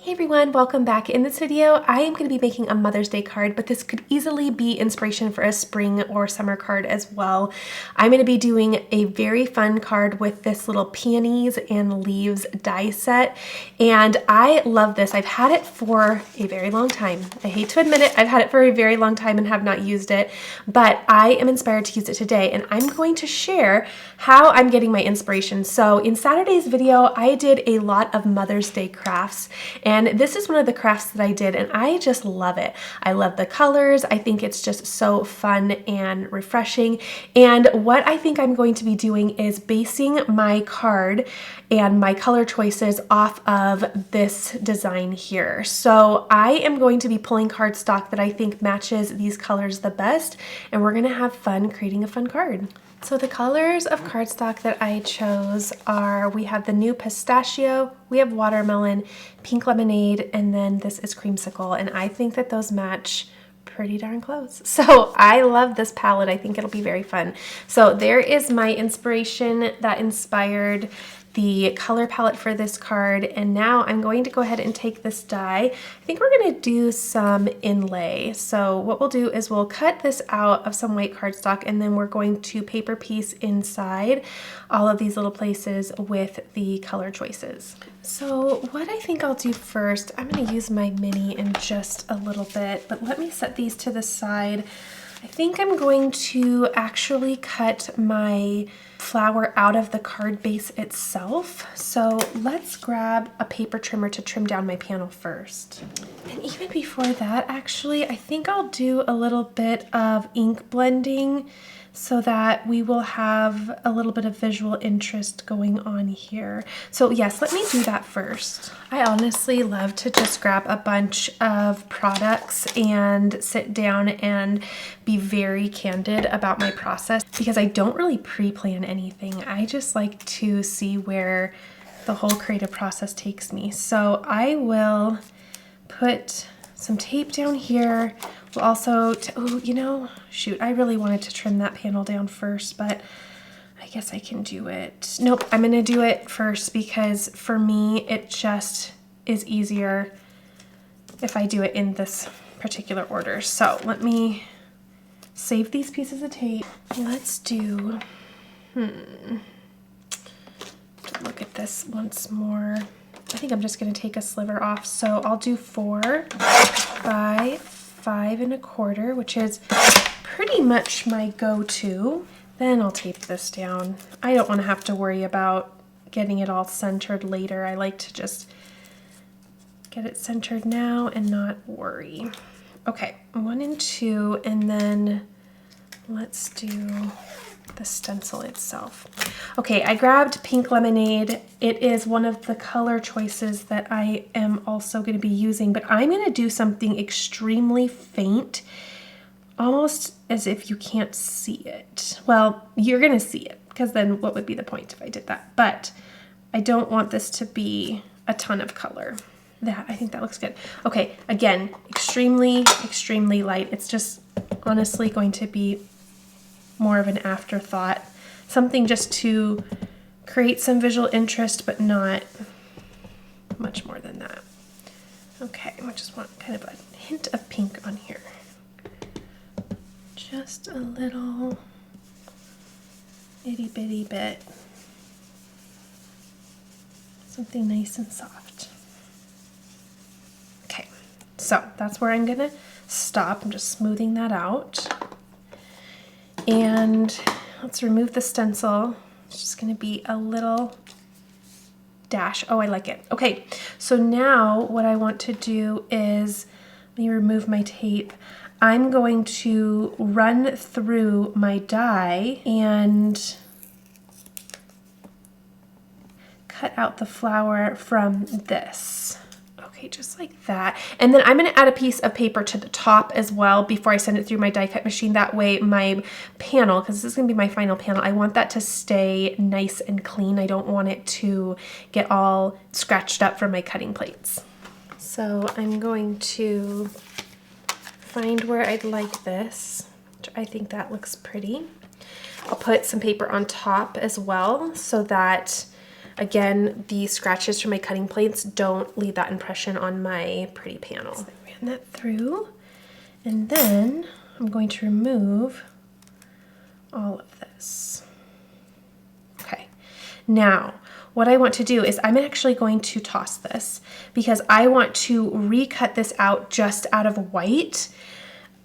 Hey everyone, welcome back. In this video, I am going to be making a Mother's Day card, but this could easily be inspiration for a spring or summer card as well. I'm going to be doing a very fun card with this little peonies and leaves die set, and I love this. I've had it for a very long time. I hate to admit it, I've had it for a very long time and have not used it, but I am inspired to use it today, and I'm going to share how I'm getting my inspiration. So in Saturday's video, I did a lot of Mother's Day crafts, and this is one of the crafts that I did, and I just love it. I love the colors. I think it's just so fun and refreshing. And what I think I'm going to be doing is basing my card and my color choices off of this design here. So I am going to be pulling cardstock that I think matches these colors the best, and we're gonna have fun creating a fun card. So the colors of cardstock that I chose are, we have the new pistachio, we have watermelon, pink lemonade, and then this is creamsicle. And I think that those match pretty darn close. So I love this palette. I think it'll be very fun. So there is my inspiration that inspired the color palette for this card, and now I'm going to go ahead and take this die. I think we're going to do some inlay. So what we'll do is we'll cut this out of some white cardstock, and then we're going to paper piece inside all of these little places with the color choices. So what I think I'll do first, I'm going to use my mini in just a little bit, but let me set these to the side. I think I'm going to actually cut my flower out of the card base itself. So let's grab a paper trimmer to trim down my panel first. And even before that, actually, I think I'll do a little bit of ink blending so that we will have a little bit of visual interest going on here. So yes, let me do that first. I honestly love to just grab a bunch of products and sit down and be very candid about my process, because I don't really pre-plan anything. I just like to see where the whole creative process takes me. So I will put some tape down here. We'll also, oh, you know, shoot, I really wanted to trim that panel down first, but I guess I can do it. Nope, I'm gonna do it first because for me, it just is easier if I do it in this particular order. So let me save these pieces of tape. Let's do, look at this once more. I think I'm just gonna take a sliver off. So I'll do 4 by 5 1/4, which is pretty much my go-to. Then I'll tape this down. I don't want to have to worry about getting it all centered later. I like to just get it centered now and not worry. Okay, 1 and 2, and then let's do the stencil itself. Okay, I grabbed pink lemonade. It is one of the color choices that I am also going to be using, but I'm going to do something extremely faint, almost as if you can't see it. Well, you're going to see it, because then what would be the point if I did that? But I don't want this to be a ton of color. I think that looks good. Okay, again, extremely, extremely light. It's just honestly going to be more of an afterthought, something just to create some visual interest, but not much more than that. Okay, I just want kind of a hint of pink on here. Just a little itty bitty bit. Something nice and soft. Okay, so that's where I'm gonna stop. I'm just smoothing that out. And let's remove the stencil. It's just going to be a little dash. Oh, I like it. Okay, so now what I want to do is, let me remove my tape. I'm going to run through my die and cut out the flower from this. Okay, just like that. And then I'm going to add a piece of paper to the top as well before I send it through my die cut machine. That way my panel, because this is going to be my final panel, I want that to stay nice and clean. I don't want it to get all scratched up from my cutting plates. So I'm going to find where I'd like this. I think that looks pretty. I'll put some paper on top as well so that again, the scratches from my cutting plates don't leave that impression on my pretty panel. So I ran that through, and then I'm going to remove all of this. Okay, now what I want to do is I'm actually going to toss this because I want to recut this out just out of white.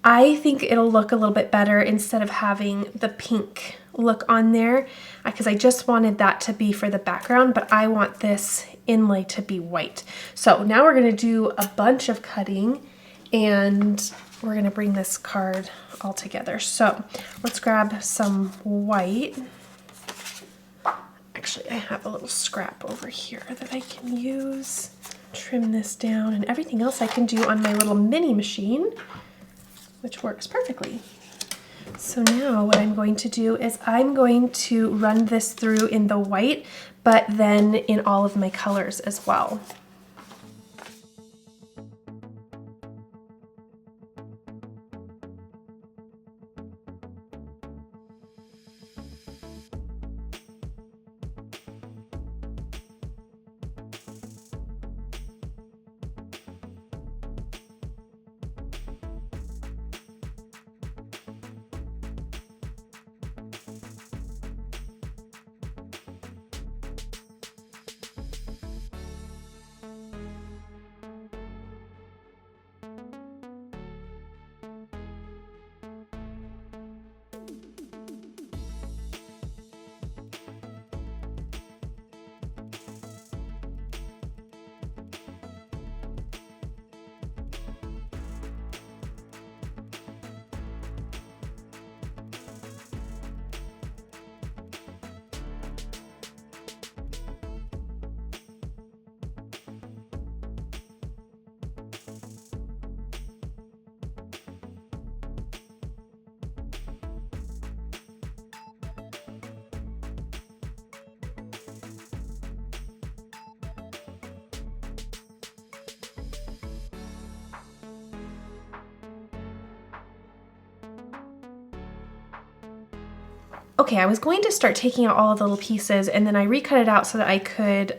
I think it'll look a little bit better instead of having the pink look on there, because I just wanted that to be for the background, but I want this inlay to be white. So now we're gonna do a bunch of cutting and we're gonna bring this card all together. So let's grab some white. Actually, I have a little scrap over here that I can use. Trim this down, and everything else I can do on my little mini machine, which works perfectly. So now what I'm going to do is I'm going to run this through in the white, but then in all of my colors as well. Okay, I was going to start taking out all of the little pieces, and then I recut it out so that I could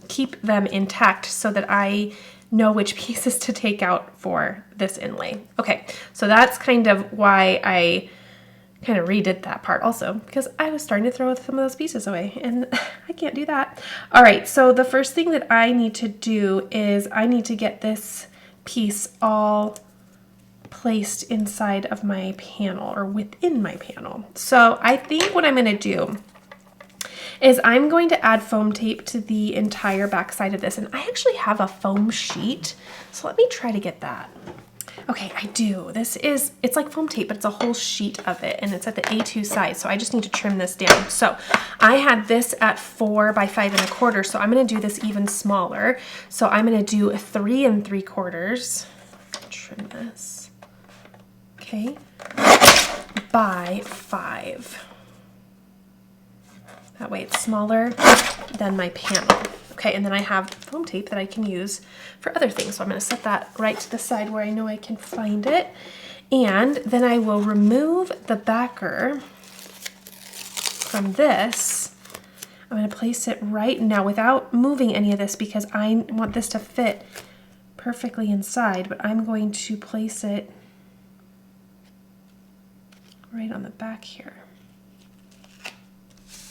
keep them intact so that I know which pieces to take out for this inlay. Okay, so that's kind of why I kind of redid that part also, because I was starting to throw some of those pieces away, and I can't do that. All right, so the first thing that I need to do is I need to get this piece all placed inside of my panel, or within my panel. So I think what I'm going to do is I'm going to add foam tape to the entire back side of this, and I actually have a foam sheet, so let me try to get that. Okay, I do. It's like foam tape, but it's a whole sheet of it, and it's at the A2 size, so I just need to trim this down. So I had this at 4 by 5 1/4, so I'm going to do this even smaller. So I'm going to do 3 3/4. Trim this. Okay, by 5. That way it's smaller than my panel. Okay, and then I have foam tape that I can use for other things. So I'm going to set that right to the side where I know I can find it. And then I will remove the backer from this. I'm going to place it right now without moving any of this because I want this to fit perfectly inside, but I'm going to place it right on the back here.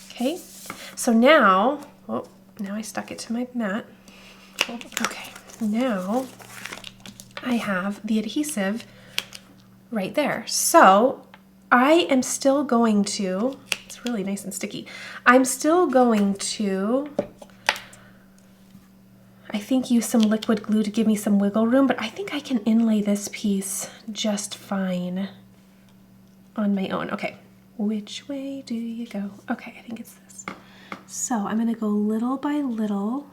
Okay, so now, oh, now I stuck it to my mat. Okay, now I have the adhesive right there. So I am still going to, it's really nice and sticky. I'm still going to, I think, use some liquid glue to give me some wiggle room, but I think I can inlay this piece just fine on my own. Okay, which way do you go? Okay, I think it's this. So I'm gonna go little by little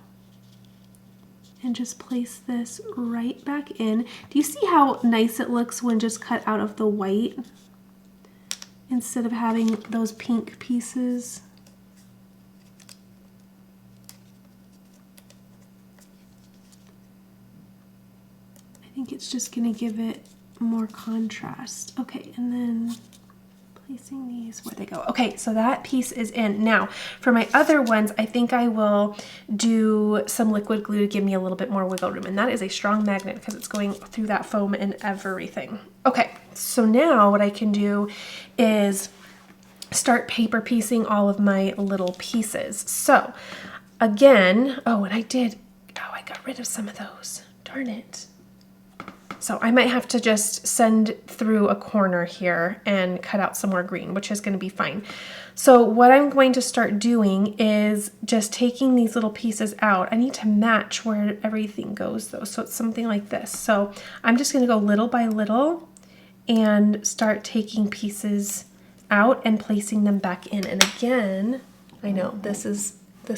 and just place this right back in. Do you see how nice it looks when just cut out of the white instead of having those pink pieces? I think it's just gonna give it more contrast. Okay, and then placing these where they go. Okay, so that piece is in. Now, for my other ones, I think I will do some liquid glue to give me a little bit more wiggle room. And that is a strong magnet because it's going through that foam and everything. Okay, so now what I can do is start paper piecing all of my little pieces. So again, oh, and I got rid of some of those. Darn it. So I might have to just send through a corner here and cut out some more green, which is going to be fine. So what I'm going to start doing is just taking these little pieces out. I need to match where everything goes though. So it's something like this. So I'm just going to go little by little and start taking pieces out and placing them back in. And again, I know this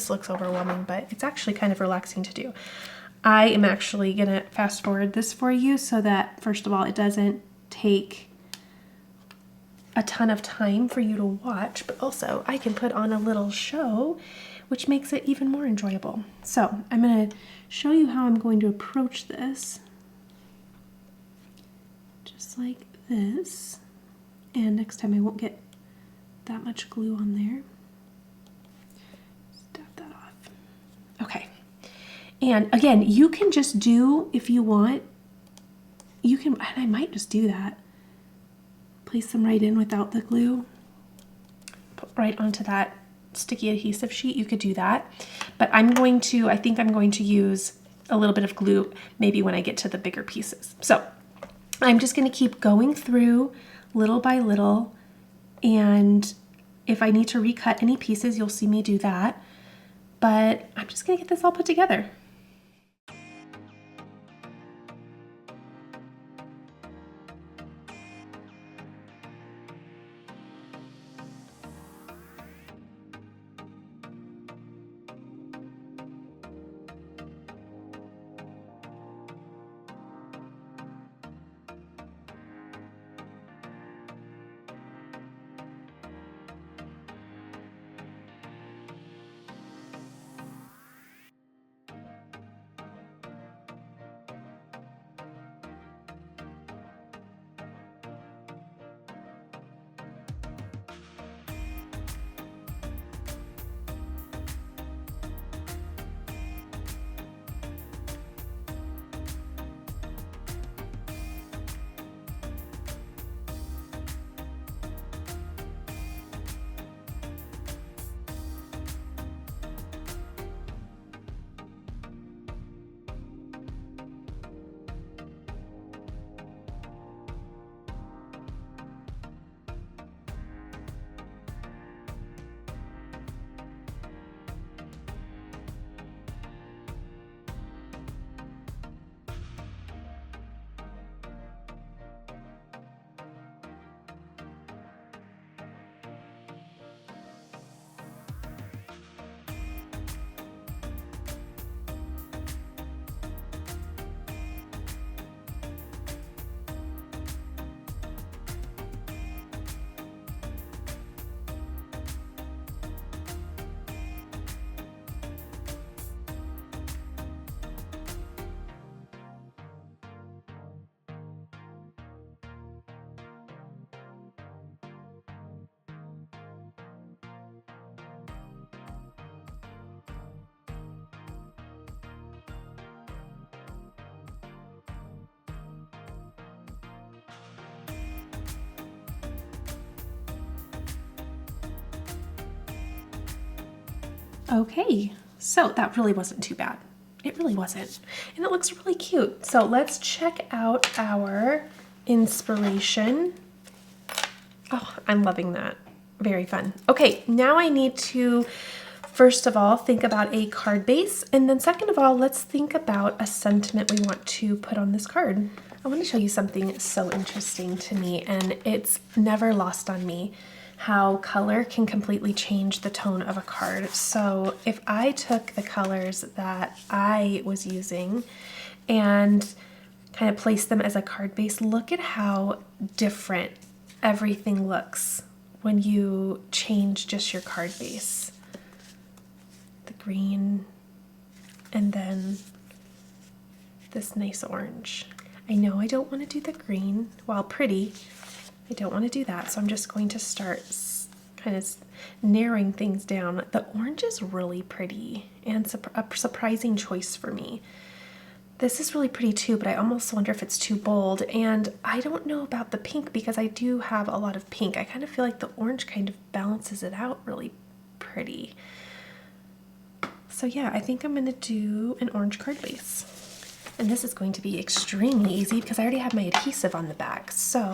looks overwhelming, but it's actually kind of relaxing to do. I am actually gonna fast forward this for you so that, first of all, it doesn't take a ton of time for you to watch, but also I can put on a little show, which makes it even more enjoyable. So I'm gonna show you how I'm going to approach this. Just like this. And next time I won't get that much glue on there. Dab that off. Okay. And again, you can just do, if you want, you can, and I might just do that. Place them right in without the glue. Put right onto that sticky adhesive sheet. You could do that. But I think I'm going to use a little bit of glue maybe when I get to the bigger pieces. So I'm just going to keep going through little by little. And if I need to recut any pieces, you'll see me do that. But I'm just going to get this all put together. Okay, so that really wasn't too bad. It really wasn't. And it looks really cute. So let's check out our inspiration. Oh, I'm loving that. Very fun. Okay, now I need to, first of all, think about a card base. And then second of all, let's think about a sentiment we want to put on this card. I want to show you something so interesting to me, and it's never lost on me how color can completely change the tone of a card. So if I took the colors that I was using and kind of placed them as a card base, look at how different everything looks when you change just your card base. The green and then this nice orange. I know I don't want to do the green, while pretty, I don't want to do that, so I'm just going to start kind of narrowing things down. The orange is really pretty and a surprising choice for me. This is really pretty too, but I almost wonder if it's too bold. And I don't know about the pink because I do have a lot of pink. I kind of feel like the orange kind of balances it out really pretty. So yeah, I think I'm gonna do an orange card base. And this is going to be extremely easy because I already have my adhesive on the back. So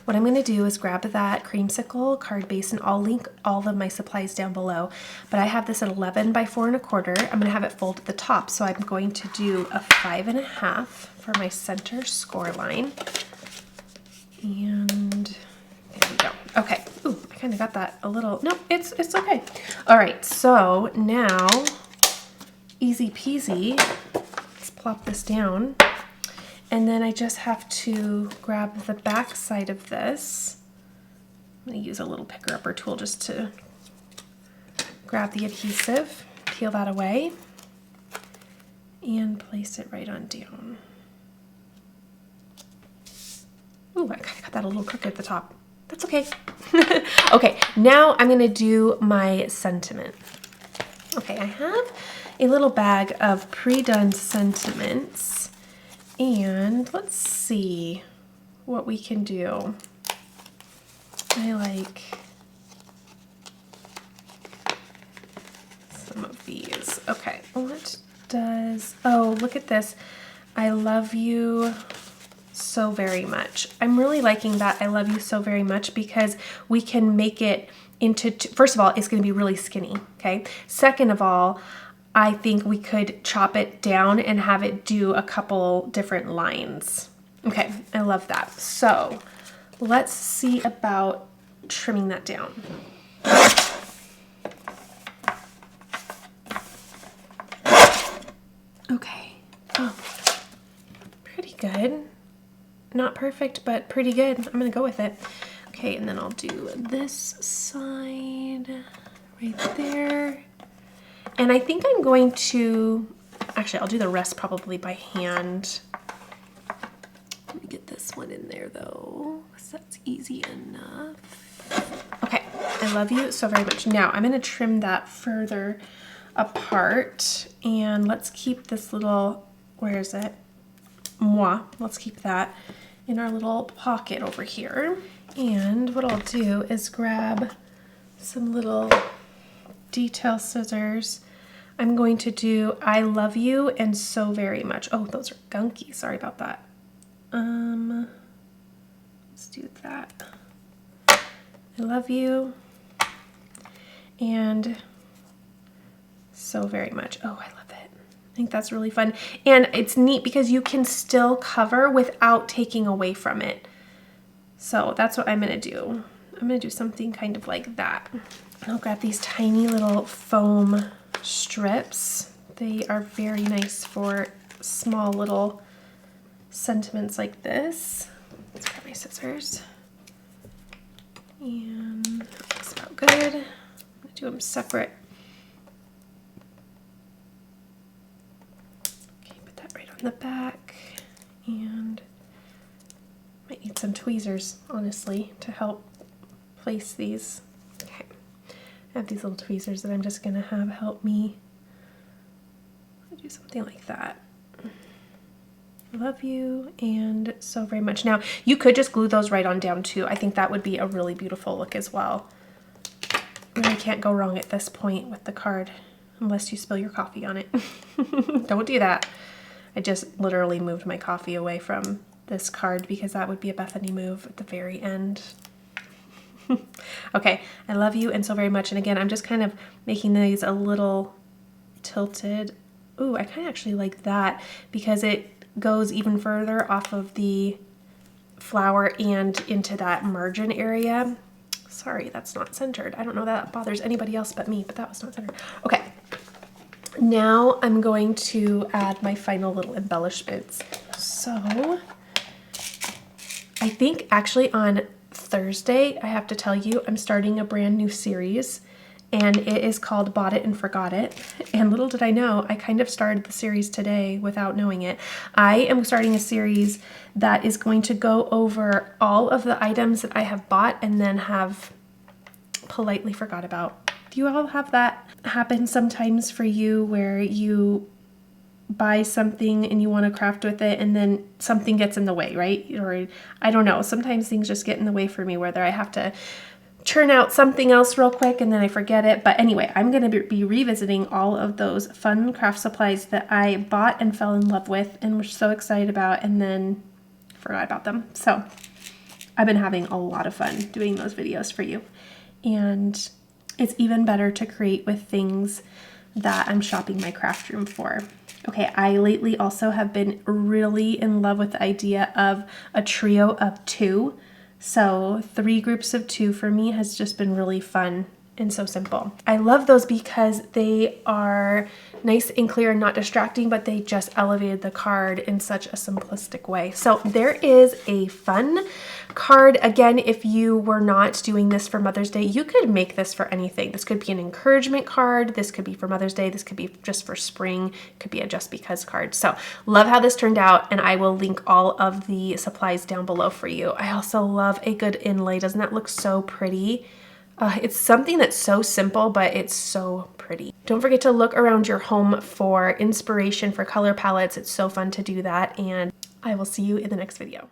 what I'm gonna do is grab that creamsicle card base, and I'll link all of my supplies down below. But I have this at 11 by 4 1/4. I'm gonna have it fold at the top. So I'm going to do a 5 1/2 for my center score line. And there we go. Okay, ooh, I kind of got that a little, no, it's okay. All right, so now, easy peasy. Plop this down, and then I just have to grab the back side of this. I'm going to use a little picker upper tool just to grab the adhesive, peel that away, and place it right on down. Ooh, I kind of got that a little crooked at the top. That's okay. Okay, now I'm going to do my sentiment. Okay, I have a little bag of pre-done sentiments, and let's see what we can do. I like some of these. Okay, what does, oh, look at this. I love you so very much. I'm really liking that I love you so very much because we can make it into, first of all, it's going to be really skinny, okay? Second of all, I think we could chop it down and have it do a couple different lines. Okay, I love that. So let's see about trimming that down. Okay, oh, pretty good. Not perfect, but pretty good. I'm gonna go with it. Okay, and then I'll do this side right there. And I think I'm going to, actually I'll do the rest probably by hand. Let me get this one in there though, because that's easy enough. Okay, I love you so very much. Now I'm gonna trim that further apart, and let's keep this little, where is it? Moi, let's keep that in our little pocket over here. And what I'll do is grab some little detail scissors. I'm going to do I love you and so very much. Oh, those are gunky. Sorry about that. Let's do that. I love you and so very much. Oh, I love it. I think that's really fun. And it's neat because you can still cover without taking away from it. So that's what I'm going to do. I'm going to do something kind of like that. I'll grab these tiny little foam strips. They are very nice for small little sentiments like this. Let's grab my scissors. And that's about good. I'm going to do them separate. Okay, put that right on the back. And might need some tweezers, honestly, to help place these. Okay. I have these little tweezers that I'm just going to have help me do something like that. I love you and so very much. Now, you could just glue those right on down too. I think that would be a really beautiful look as well. Really can't go wrong at this point with the card, unless you spill your coffee on it. Don't do that. I just literally moved my coffee away from this card because that would be a Bethany move at the very end. Okay, I love you and so very much. And again, I'm just kind of making these a little tilted. Ooh, I kind of actually like that because it goes even further off of the flower and into that margin area. Sorry, that's not centered. I don't know that bothers anybody else but me, but that was not centered. Okay, now I'm going to add my final little embellishments. So I think actually on Thursday, I have to tell you, I'm starting a brand new series, and it is called Bought It and Forgot It. And little did I know, I kind of started the series today without knowing it. I am starting a series that is going to go over all of the items that I have bought and then have politely forgot about. Do you all have that happen sometimes for you, where you buy something and you want to craft with it and then something gets in the way, right? Or I don't know, sometimes things just get in the way for me, whether I have to churn out something else real quick and then I forget it. But anyway, I'm going to be revisiting all of those fun craft supplies that I bought and fell in love with and was so excited about and then forgot about them. So I've been having a lot of fun doing those videos for you. And it's even better to create with things that I'm shopping my craft room for. Okay, I lately also have been really in love with the idea of a trio of 2. So 3 groups of 2 for me has just been really fun and so simple. I love those because they are nice and clear and not distracting, but they just elevated the card in such a simplistic way. So there is a fun card. Again, if you were not doing this for Mother's Day, you could make this for anything. This could be an encouragement card. This could be for Mother's Day. This could be just for spring. It could be a just because card. So love how this turned out, and I will link all of the supplies down below for you. I also love a good inlay. Doesn't that look so pretty? It's something that's so simple, but it's so pretty. Don't forget to look around your home for inspiration for color palettes. It's so fun to do that, and I will see you in the next video.